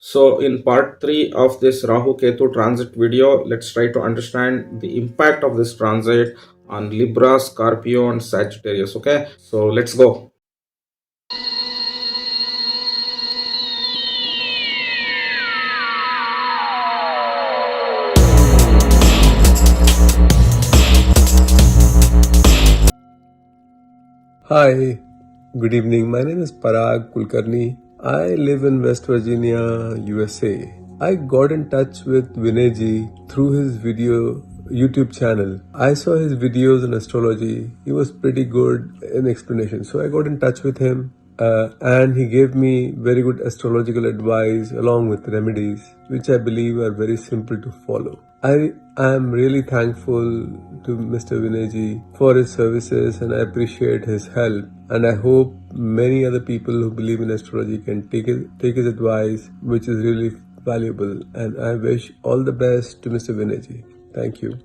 So in part 3 of this Rahu-Ketu transit video, let's try to understand the impact of this transit on Libra, Scorpio and Sagittarius. Okay, so let's go. Hi, good evening. My name is Parag Kulkarni. I live in West Virginia, USA. I got in touch with Vinayji through his YouTube channel. I saw his videos on astrology. He was pretty good in explanation. So I got in touch with him and he gave me very good astrological advice along with remedies, which I believe are very simple to follow. I am really thankful to Mr. Vinayji for his services and I appreciate his help. And I hope many other people who believe in astrology can take his advice, which is really valuable. And I wish all the best to Mr. Vinayji. Thank you.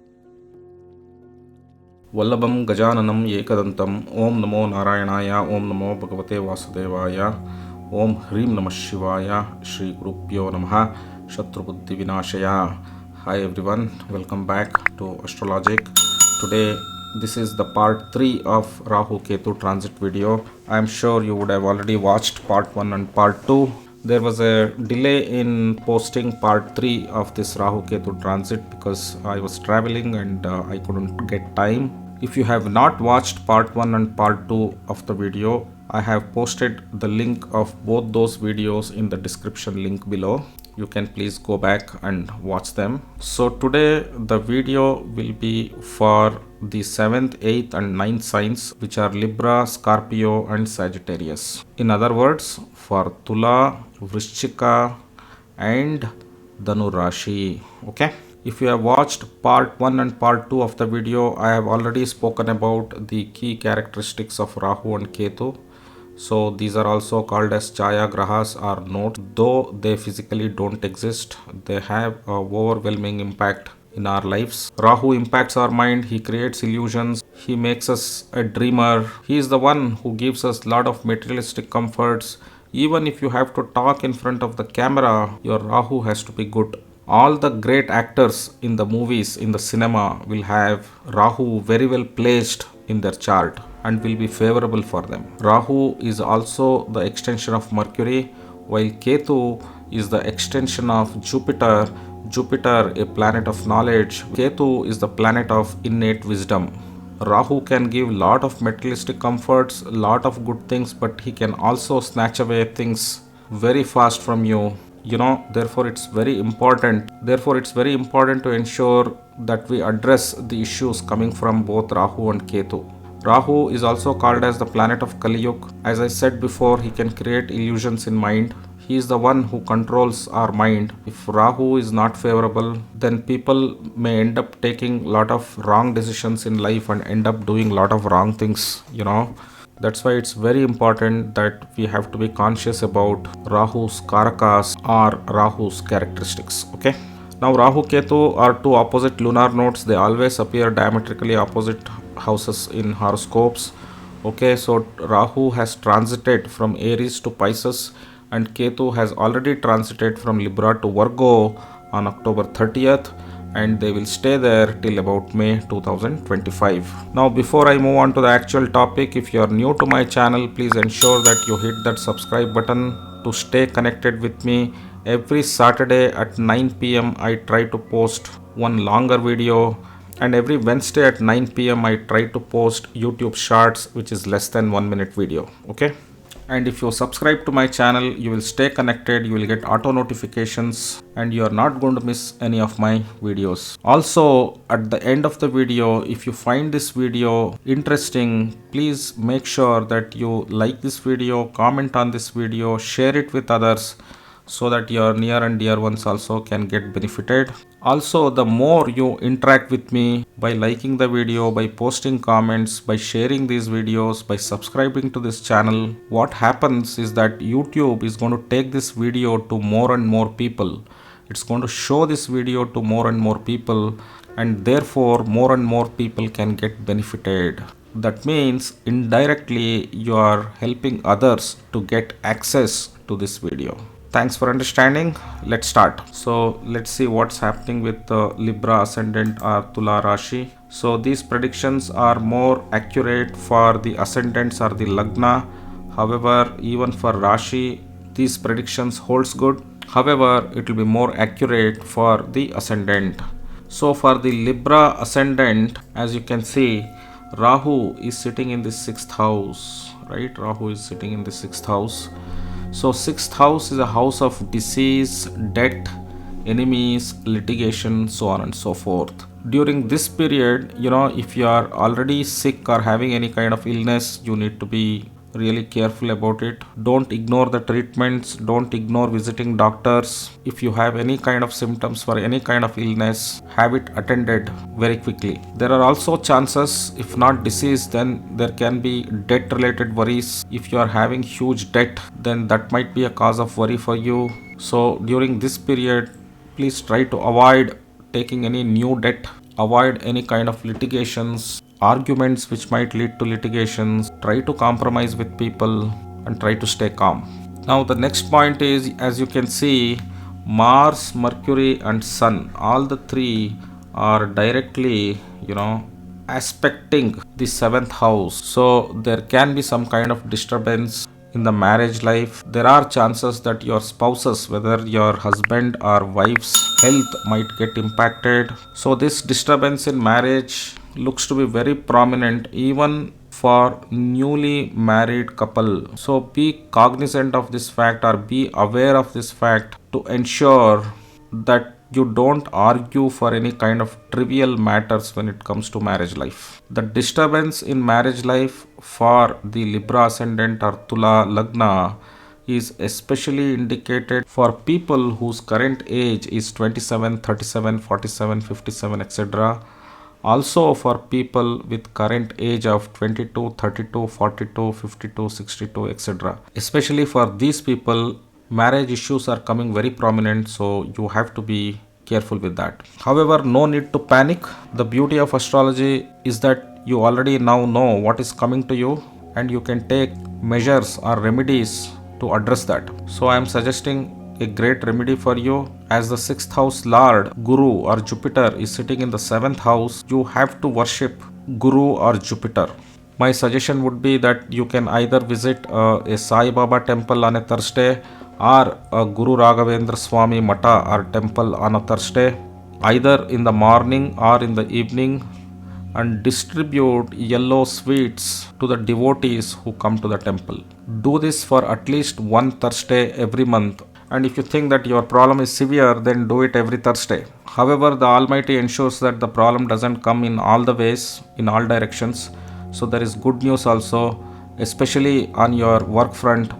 Vallabham Gajananam Yekadantam Om Namo Narayanaya Om Namo Bhagavate Vasudevaya Om Hrim Namah Shivaya Shri Gurupyo Namaha Shatrubuddhi Vinashaya. Hi everyone, welcome back to Astrologic. Today this is the part 3 of Rahu-Ketu transit video. I am sure you would have already watched part 1 and part 2. There was a delay in posting part 3 of this Rahu-Ketu transit because I was traveling and I couldn't get time. If you have not watched part 1 and part 2 of the video, I have posted the link of both those videos in the description link below. You can please go back and watch them. So today the video will be for the 7th, 8th and 9th signs, which are Libra, Scorpio and Sagittarius. In other words, for Tula, Vrishchika and Dhanu Rashi. Okay. If you have watched part 1 and part 2 of the video, I have already spoken about the key characteristics of Rahu and Ketu. So these are also called as Chaya Grahas or nodes. Though they physically don't exist, they have an overwhelming impact in our lives. Rahu impacts our mind, he creates illusions, he makes us a dreamer. He is the one who gives us a lot of materialistic comforts. Even if you have to talk in front of the camera, your Rahu has to be good. All the great actors in the movies, in the cinema, will have Rahu very well placed in their chart and will be favorable for them. Rahu is also the extension of Mercury, while Ketu is the extension of Jupiter. Jupiter, a planet of knowledge. Ketu is the planet of innate wisdom. Rahu can give lot of materialistic comforts, lot of good things, but he can also snatch away things very fast from you. Therefore it's very important to ensure that we address the issues coming from both Rahu and Ketu. Rahu is also called as the planet of Kali Yuga. As I said before, he can create illusions in mind. He is the one who controls our mind. If Rahu is not favorable, then people may end up taking a lot of wrong decisions in life and end up doing a lot of wrong things. That's why it's very important that we have to be conscious about Rahu's karakas or Rahu's characteristics. Okay. Now Rahu Ketu are two opposite lunar nodes. They always appear diametrically opposite houses in horoscopes. Okay, so Rahu has transited from Aries to Pisces and Ketu has already transited from Libra to Virgo on October 30th, and they will stay there till about May 2025. Now before I move on to the actual topic, if you are new to my channel, please ensure that you hit that subscribe button to stay connected with me. Every Saturday at 9 p.m. I try to post one longer video, and every Wednesday at 9 p.m. I try to post YouTube shorts, which is less than 1 minute video. Okay. And if you subscribe to my channel, you will stay connected, you will get auto notifications and you are not going to miss any of my videos. Also, at the end of the video, if you find this video interesting, please make sure that you like this video, comment on this video, share it with others, so that your near and dear ones also can get benefited. Also, the more you interact with me by liking the video, by posting comments, by sharing these videos, by subscribing to this channel, what happens is that YouTube is going to take this video to more and more people. It's going to show this video to more and more people, and therefore more and more people can get benefited. That means indirectly you are helping others to get access to this video. Thanks for understanding. Let's start. So let's see what's happening with Libra ascendant or Tula Rashi. So these predictions are more accurate for the ascendants or the Lagna. However, even for Rashi, these predictions holds good. However, it will be more accurate for the ascendant. So for the Libra ascendant, as you can see, Rahu is sitting in the 6th house, right? Rahu is sitting in the 6th house. So 6th house is a house of disease, debt, enemies, litigation, so on and so forth. During this period, if you are already sick or having any kind of illness, you need to be really careful about it. Don't ignore the treatments. Don't ignore visiting doctors. If you have any kind of symptoms for any kind of illness, have it attended very quickly. There are also chances, if not disease, then there can be debt related worries. If you are having huge debt, then that might be a cause of worry for you. So during this period, please try to avoid taking any new debt, avoid any kind of litigations, arguments which might lead to litigations. Try to compromise with people and try to stay calm. Now the next point is, as you can see, Mars, Mercury and Sun, all the three are directly aspecting the 7th house. So there can be some kind of disturbance in the marriage life. There are chances that your spouses, whether your husband or wife's health, might get impacted. So this disturbance in marriage looks to be very prominent even for newly married couple. So be cognizant of this fact, or be aware of this fact, to ensure that you don't argue for any kind of trivial matters when it comes to marriage life. The disturbance in marriage life for the Libra ascendant or Tula Lagna is especially indicated for people whose current age is 27, 37, 47, 57, etc. Also for people with current age of 22, 32, 42, 52, 62, etc. Especially for these people, marriage issues are coming very prominent, so you have to be careful with that. However, no need to panic. The beauty of astrology is that you already now know what is coming to you, and you can take measures or remedies to address that. So I am suggesting a great remedy for you. As the 6th house lord, Guru or Jupiter, is sitting in the 7th house, you have to worship Guru or Jupiter. My suggestion would be that you can either visit a Sai Baba temple on a Thursday, or a Guru Raghavendra Swami Mata or temple on a Thursday, either in the morning or in the evening, and distribute yellow sweets to the devotees who come to the temple. Do this for at least one Thursday every month. And if you think that your problem is severe, then do it every Thursday. However, the Almighty ensures that the problem doesn't come in all the ways, in all directions. So there is good news also, especially on your work front.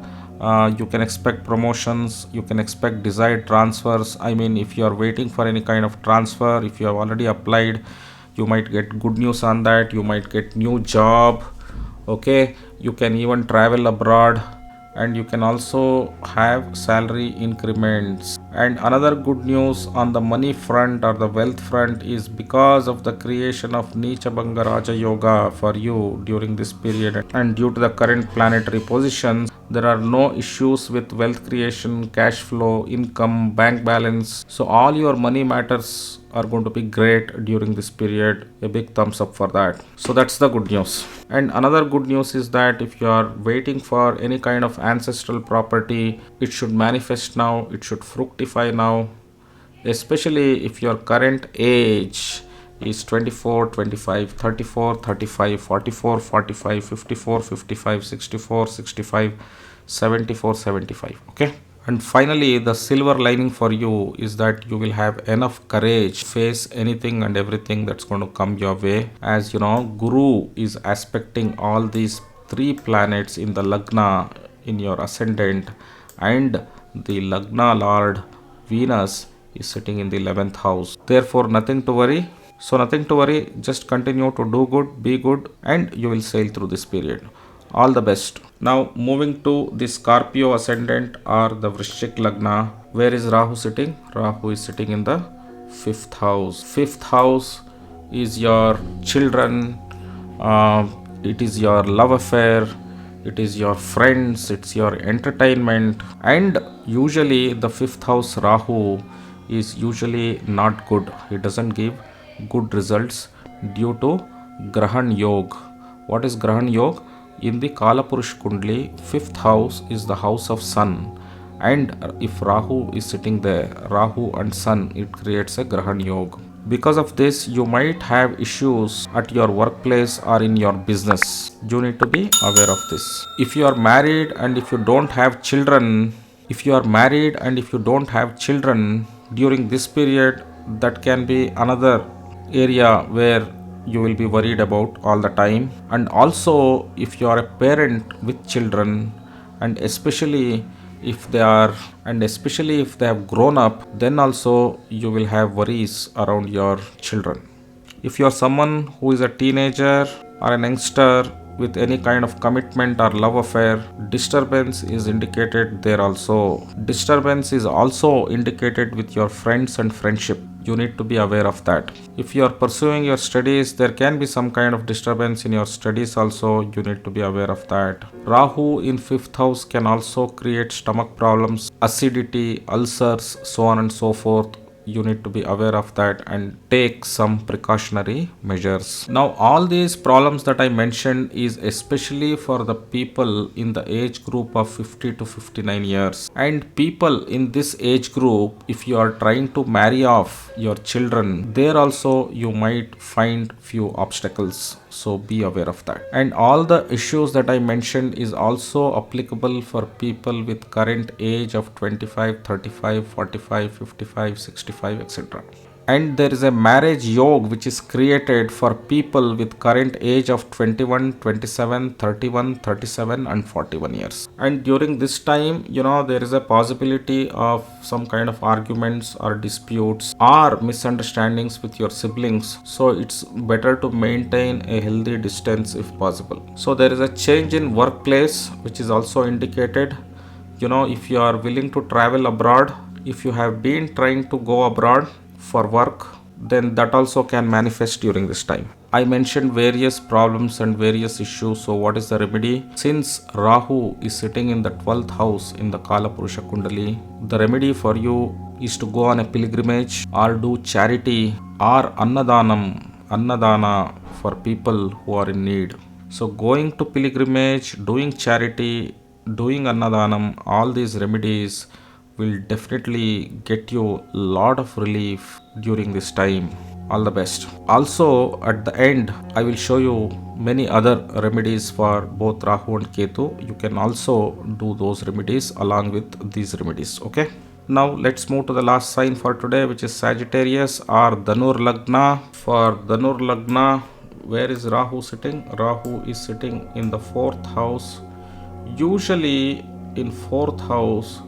You can expect promotions, you can expect desired transfers. I mean, if you are waiting for any kind of transfer, if you have already applied, you might get good news on that. You might get new job. Okay, you can even travel abroad, and you can also have salary increments. And another good news on the money front or the wealth front is because of the creation of Neecha Bhanga Raja Yoga for you during this period, and due to the current planetary positions, there are no issues with wealth creation, cash flow, income, bank balance. So all your money matters are going to be great during this period. A big thumbs up for that. So that's the good news. And another good news is that if you are waiting for any kind of ancestral property, it should manifest now, it should fructify now, especially if your current age is 24, 25, 34, 35, 44, 45, 54, 55, 64, 65, 74, 75. Okay. And finally, the silver lining for you is that you will have enough courage to face anything and everything that's going to come your way. As you know, Guru is aspecting all these three planets in the Lagna, in your ascendant, and the Lagna Lord Venus is sitting in the 11th house. Therefore, nothing to worry. So nothing to worry, just continue to do good, be good, and you will sail through this period. All the best. Now moving to the Scorpio ascendant or the Vrishchik Lagna. Where is Rahu sitting? Rahu is sitting in the 5th house. 5th house is your children, it is your love affair, it is your friends, it's your entertainment. And usually the fifth house Rahu is usually not good. It doesn't give good results due to Grahan Yog. What is Grahan Yog? In the Kalapurush Kundli, fifth house is the house of sun. And if Rahu is sitting there, Rahu and Sun, it creates a Grahan Yoga. Because of this, you might have issues at your workplace or in your business. You need to be aware of this. If you are married and if you don't have children, during this period, that can be another area where you will be worried about all the time. And also, if you are a parent with children, and especially if they have grown up, then also you will have worries around your children. If you are someone who is a teenager or an youngster with any kind of commitment or love affair, disturbance is indicated there also. Disturbance is also indicated with your friends and friendship. You need to be aware of that. If you are pursuing your studies, there can be some kind of disturbance in your studies also. You need to be aware of that. Rahu in fifth house can also create stomach problems, acidity, ulcers, so on and so forth. You need to be aware of that and take some precautionary measures. Now, all these problems that I mentioned is especially for the people in the age group of 50 to 59 years. And people in this age group, if you are trying to marry off your children, there also you might find few obstacles. So be aware of that. And all the issues that I mentioned is also applicable for people with current age of 25, 35, 45, 55, 65, etc. And there is a marriage yoga which is created for people with current age of 21, 27, 31, 37 and 41 years. And during this time, there is a possibility of some kind of arguments or disputes or misunderstandings with your siblings. So it's better to maintain a healthy distance if possible. So there is a change in workplace which is also indicated. If you are willing to travel abroad, if you have been trying to go abroad for work, then that also can manifest during this time. I mentioned various problems and various issues. So what is the remedy? Since Rahu is sitting in the 12th house in the Kalapurusha Kundali, the remedy for you is to go on a pilgrimage or do charity or annadana for people who are in need. So going to pilgrimage, doing charity, doing annadhanam, all these remedies will definitely get you a lot of relief during this time. All the best. Also, at the end, I will show you many other remedies for both Rahu and Ketu. You can also do those remedies along with these remedies. Okay. Now let's move to the last sign for today, which is Sagittarius or Dhanur Lagna. For Dhanur Lagna, where is Rahu sitting? Rahu is sitting in the 4th house. Usually in 4th house,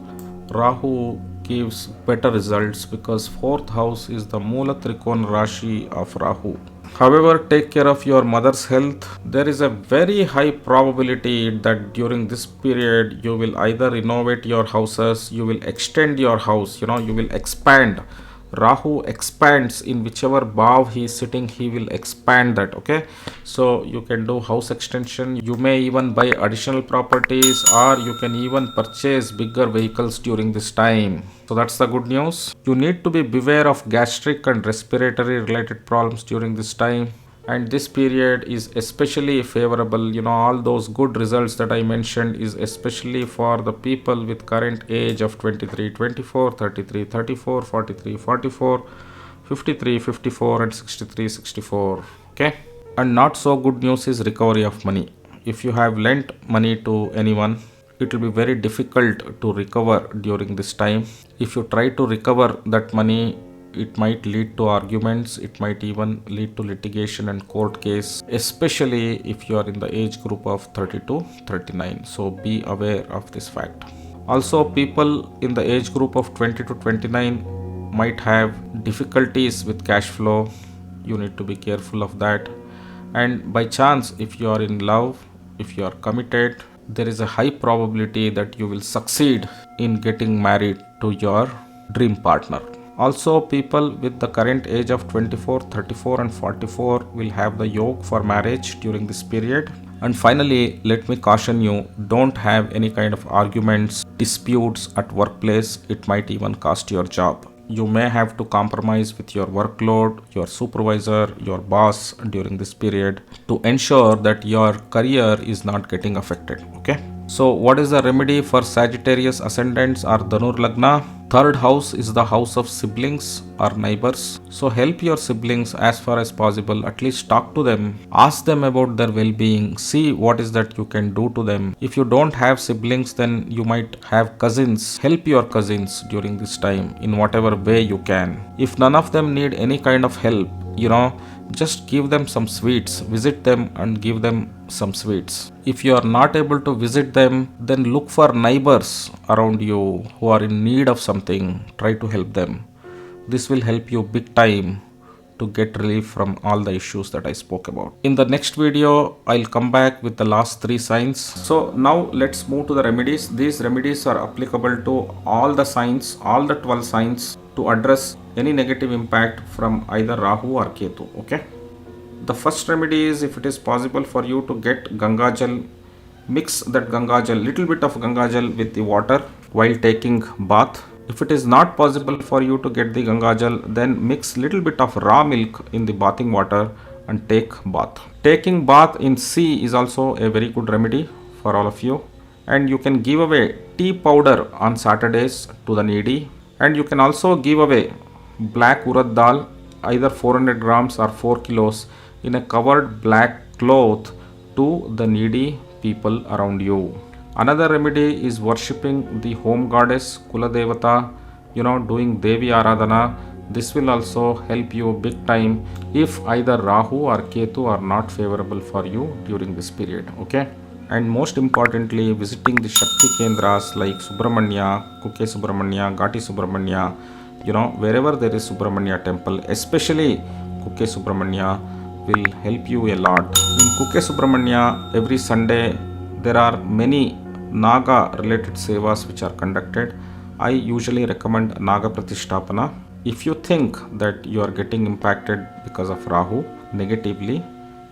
Rahu gives better results because 4th house is the Mula Trikona Rashi of Rahu. However, take care of your mother's health. There is a very high probability that during this period you will either renovate your houses, you will extend your house, you will expand. Rahu expands in whichever bhav he is sitting, he will expand that. Okay, so you can do house extension, you may even buy additional properties, or you can even purchase bigger vehicles during this time. So that's the good news. You need to be beware of gastric and respiratory related problems during this time. And this period is especially favorable. All those good results that I mentioned is especially for the people with current age of 23, 24, 33, 34, 43, 44, 53, 54 and 63, 64. Okay. And not so good news is recovery of money. If you have lent money to anyone, it will be very difficult to recover during this time. If you try to recover that money, it might lead to arguments, it might even lead to litigation and court case, especially if you are in the age group of 30 to 39. So be aware of this fact. Also, people in the age group of 20 to 29 might have difficulties with cash flow. You need to be careful of that. And by chance, if you are in love, if you are committed, there is a high probability that you will succeed in getting married to your dream partner. Also, people with the current age of 24, 34 and 44 will have the yoke for marriage during this period. And finally, let me caution you, don't have any kind of arguments, disputes at workplace. It might even cost your job. You may have to compromise with your workload, your supervisor, your boss during this period to ensure that your career is not getting affected. Okay. So, what is the remedy for Sagittarius ascendants or Dhanur Lagna? Third house is the house of siblings or neighbors. So, help your siblings as far as possible. At least talk to them, ask them about their well being, see what is that you can do to them. If you don't have siblings, then you might have cousins. Help your cousins during this time in whatever way you can. If none of them need any kind of help, just give them some sweets, visit them and give them some sweets. If you are not able to visit them, then look for neighbors around you who are in need of something. Try to help them. This will help you big time to get relief from all the issues that I spoke about. In the next video, I'll come back with the last 3 signs. So now let's move to the remedies. These remedies are applicable to all the signs, all the 12 signs, to address any negative impact from either Rahu or Ketu. Okay. The first remedy is, if it is possible for you to get Ganga Jal, mix that Ganga Jal, little bit of Ganga Jal with the water while taking bath. If it is not possible for you to get the Ganga Jal, then mix little bit of raw milk in the bathing water and take bath. Taking bath in sea is also a very good remedy for all of you. And you can give away tea powder on Saturdays to the needy. And you can also give away black urad dal, either 400 grams or 4 kilos in a covered black cloth to the needy people around you. Another remedy is worshipping the home goddess Kula Devata, doing Devi Aradhana. This will also help you big time if either Rahu or Ketu are not favorable for you during this period. Okay. And most importantly, visiting the Shakti Kendras like Subramanya, Kuke Subramanya, Gati Subramanya, wherever there is Subramanya temple, especially Kuke Subramanya, will help you a lot. In Kuke Subramanya, every Sunday, there are many Naga related sevas which are conducted. I usually recommend Naga Pratishtapana. If you think that you are getting impacted because of Rahu negatively,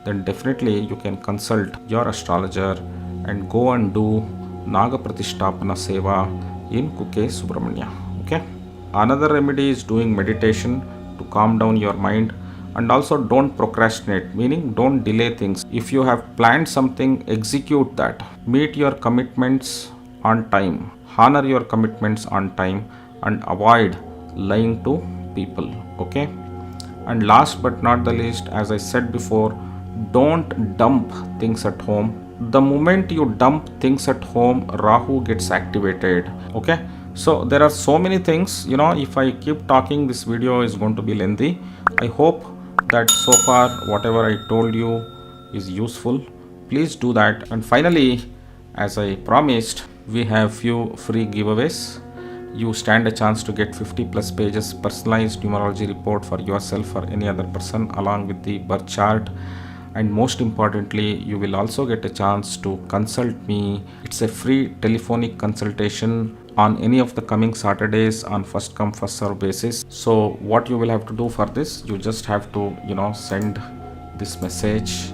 then definitely you can consult your astrologer and go and do Naga Pratishtapana Seva in Kuke Subramanya. Okay. Another remedy is doing meditation to calm down your mind, and also don't procrastinate, meaning don't delay things. If you have planned something, execute that. Meet your commitments on time, honor your commitments on time, and avoid lying to people. Okay. And last but not the least, as I said before, don't dump things at home. The moment you dump things at home, Rahu gets activated. Okay. So there are so many things, if I keep talking, this video is going to be lengthy. I hope that so far whatever I told you is useful. Please do that. And finally, as I promised, we have few free giveaways. You stand a chance to get 50 plus pages personalized numerology report for yourself or any other person along with the birth chart. And most importantly, you will also get a chance to consult me. It's a free telephonic consultation on any of the coming Saturdays on first come first serve basis. So what you will have to do for this, you just have to send this message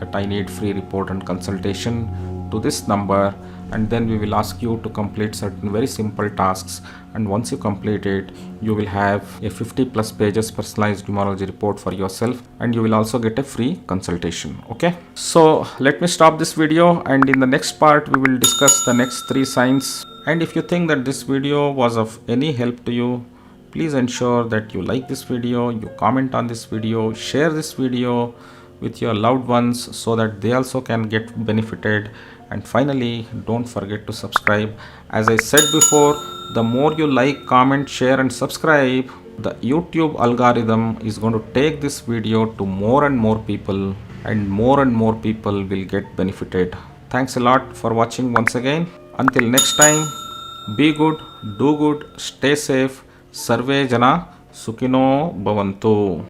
that I need free report and consultation to this number, and then we will ask you to complete certain very simple tasks, and once you complete it, you will have a 50 plus pages personalized numerology report for yourself, and you will also get a free consultation. Okay, so let me stop this video, and in the next part we will discuss the next 3 signs. And if you think that this video was of any help to you, please ensure that you like this video, you comment on this video, share this video with your loved ones so that they also can get benefited. And finally, don't forget to subscribe. As I said before, the more you like, comment, share and subscribe, the YouTube algorithm is going to take this video to more and more people, and more people will get benefited. Thanks a lot for watching once again. Until next time, be good, do good, stay safe. Sarve Jana Sukhino Bhavantu.